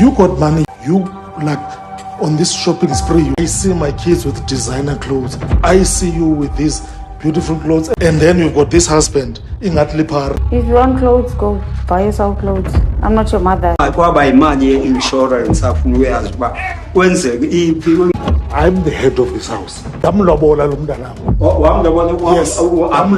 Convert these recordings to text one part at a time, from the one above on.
You got money. You like on this shopping spree. I see my kids with designer clothes. I see you with these beautiful clothes. And then you've got this husband. If you want clothes, go buy yourself clothes. I'm not your mother. I'm the head of this house. Yes, I'm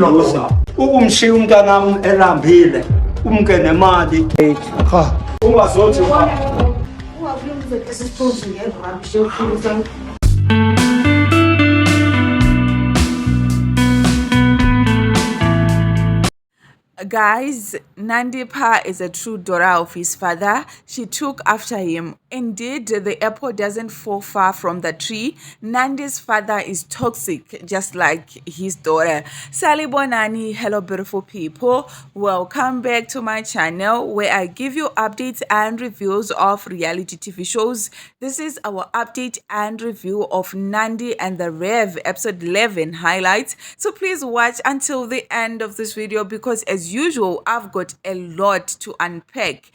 Guys, Nandi is a true daughter of his father. She took after him. Indeed, the apple doesn't fall far from the tree. Nandi's father is toxic, just like his daughter. Sally Bonani, hello beautiful people. Welcome back to my channel where I give you updates and reviews of reality TV shows. This is our update and review of Nandi and the Rev episode 11 highlights. So please watch until the end of this video because as usual, I've got a lot to unpack.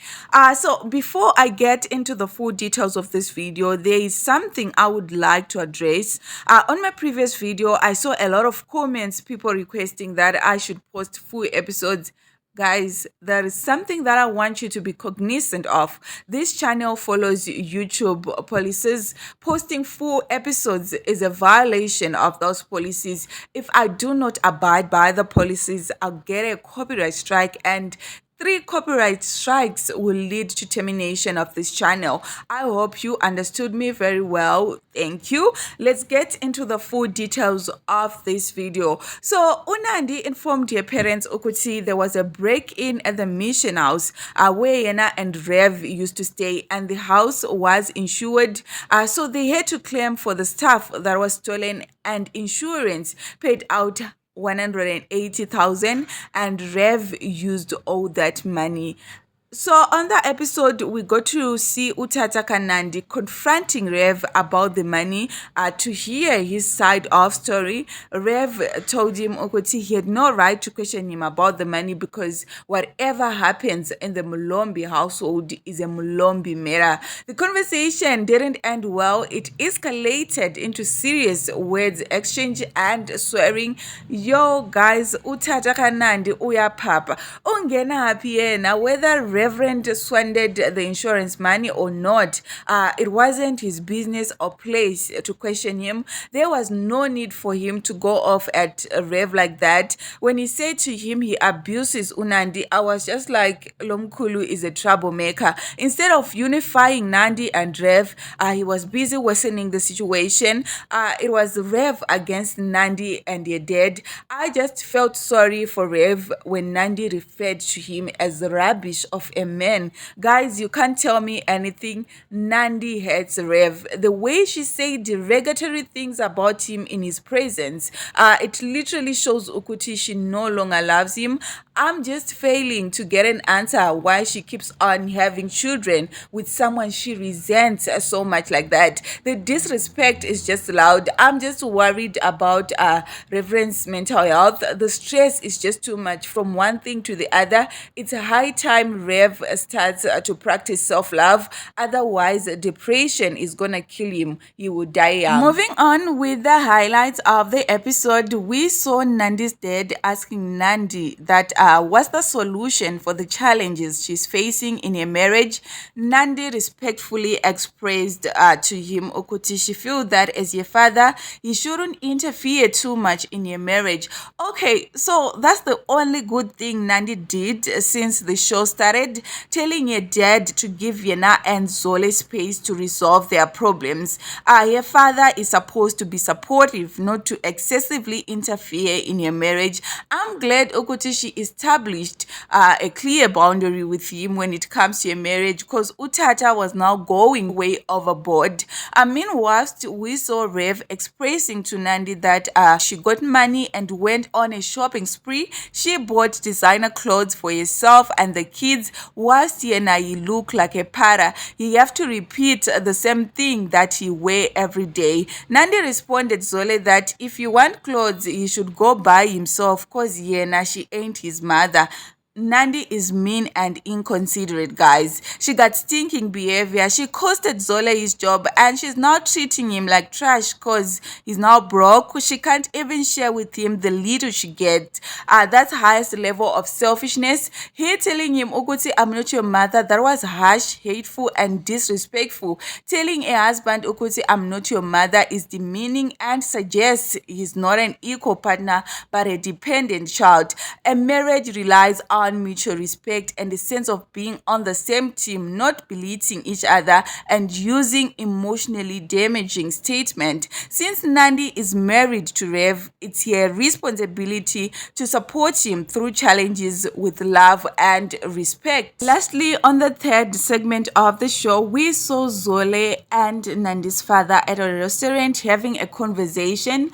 So before I get into the full details of this video, there is something I would like to address. On my previous video, I saw a lot of comments, people requesting that I should post full episodes. Guys, there is something that I want you to be cognizant of. This channel follows YouTube policies. Posting full episodes is a violation of those policies. If I do not abide by the policies, I'll get a copyright strike, and 3 copyright strikes will lead to termination of this channel. I hope you understood me very well. Thank you. Let's get into the full details of this video. So, Nandi informed her parents ukuthi there was a break-in at the mission house where Yena and Rev used to stay, and the house was insured. So they had to claim for the stuff that was stolen, and insurance paid out 180,000 and Rev used all that money. So on that episode, we got to see Utata Nandi confronting Rev about the money to hear his side of story. Rev told him ukuthi he had no right to question him about the money because whatever happens in the Mulombi household is a Mulombi matter. The conversation didn't end well. It escalated into serious words exchange and swearing. Yo guys, Utata Nandi uya papa. Ungena happy yena whether Reverend squandered the insurance money or not. It wasn't his business or place to question him. There was no need for him to go off at Rev like that. When he said to him he abuses Nandi, I was just like, Lomkulu is a troublemaker. Instead of unifying Nandi and Rev, he was busy worsening the situation. It was Rev against Nandi and their dad. I just felt sorry for Rev when Nandi referred to him as the rubbish of a man. Guys, you can't tell me anything. Nandi hates Rev. The way she said derogatory things about him in his presence, it literally shows ukuthi she no longer loves him. I'm just failing to get an answer why she keeps on having children with someone she resents so much like that. The disrespect is just loud. I'm just worried about Reverend's mental health. The stress is just too much from one thing to the other. It's a high time Rev starts to practice self-love. Otherwise, depression is gonna kill him. He will die young. Moving on with the highlights of the episode, we saw Nandi's dad asking Nandi that what's the solution for the challenges she's facing in her marriage. Nandi respectfully expressed to him ukuthi she feels that as your father, he shouldn't interfere too much in your marriage. Okay, so that's the only good thing Nandi did since the show started, telling her dad to give Yena and Zole space to resolve their problems. Her father is supposed to be supportive, not to excessively interfere in your marriage. I'm glad ukuthi she established a clear boundary with him when it comes to your marriage, because Utata was now going way overboard. Meanwhile, we saw Rev expressing to Nandi that she got money and went on a shopping spree. She bought designer clothes for herself and the kids, whilst Yena he look like a para. He have to repeat the same thing that he wear every day. Nandi responded Zole that if you want clothes, he should go buy himself, cause Yena she ain't his mother. Nandi is mean and inconsiderate, guys. She got stinking behavior. She costed Zola his job and she's now treating him like trash because he's now broke. She can't even share with him the little she gets. That's highest level of selfishness. He telling him, Ukuti, I'm not your mother. That was harsh, hateful, and disrespectful. Telling a husband, Ukuti, I'm not your mother is demeaning and suggests he's not an equal partner but a dependent child. A marriage relies on mutual respect and a sense of being on the same team, not belittling each other and using emotionally damaging statement. Since Nandi is married to Rev, it's her responsibility to support him through challenges with love and respect. Lastly, on the third segment of the show, we saw Zole and Nandi's father at a restaurant having a conversation.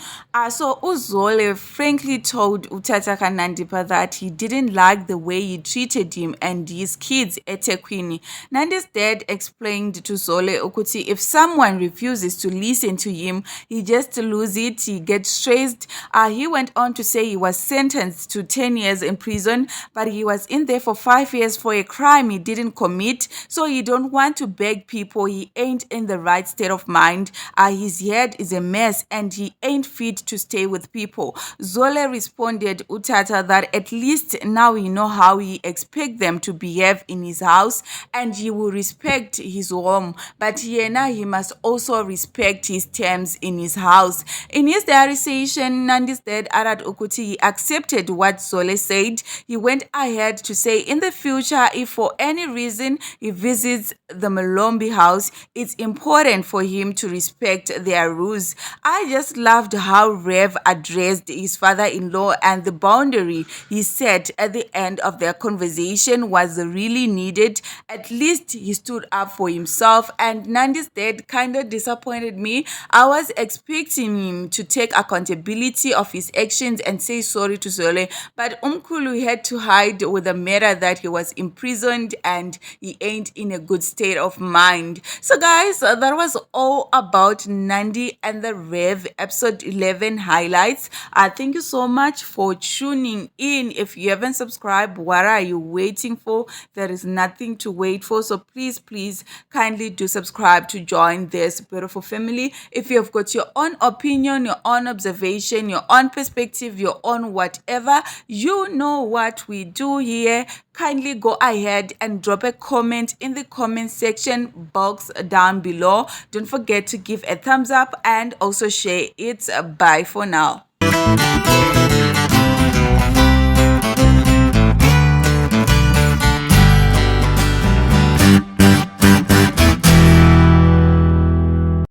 So Uzole frankly told Utataka Nandipa that he didn't like the way he treated him and his kids at eThekwini. Nandi's dad explained to Zole Ukuti if someone refuses to listen to him, he just loses it, he gets stressed. He went on to say he was sentenced to 10 years in prison, but he was in there for 5 years for a crime he didn't commit, so he don't want to beg people. He ain't in the right state of mind. His head is a mess and he ain't fit to stay with people. Zole responded Utata that at least now he know how he expect them to behave in his house and he will respect his home, but now he must also respect his terms in his house. In his diarization, Nandi's dad Arad Okuti, he accepted what Zole said. He went ahead to say in the future, if for any reason he visits the Malombi house, it's important for him to respect their rules. I just loved how Rev addressed his father-in-law and the boundary he set at the end of their conversation was really needed. At least he stood up for himself, and Nandi's dad kind of disappointed me. I was expecting him to take accountability of his actions and say sorry to Zole, but Umkulu had to hide with the matter that he was imprisoned and he ain't in a good state of mind. So guys, that was all about Nandi and the Rev episode 11 highlights. Thank you so much for tuning in. If you haven't subscribed, what are you waiting for? There is nothing to wait for, so please kindly do subscribe to join this beautiful family. If you've got your own opinion, your own observation, your own perspective, your own whatever, you know what we do here. Kindly go ahead and drop a comment in the comment section box down below. Don't forget to give a thumbs up and also share it. Bye for now.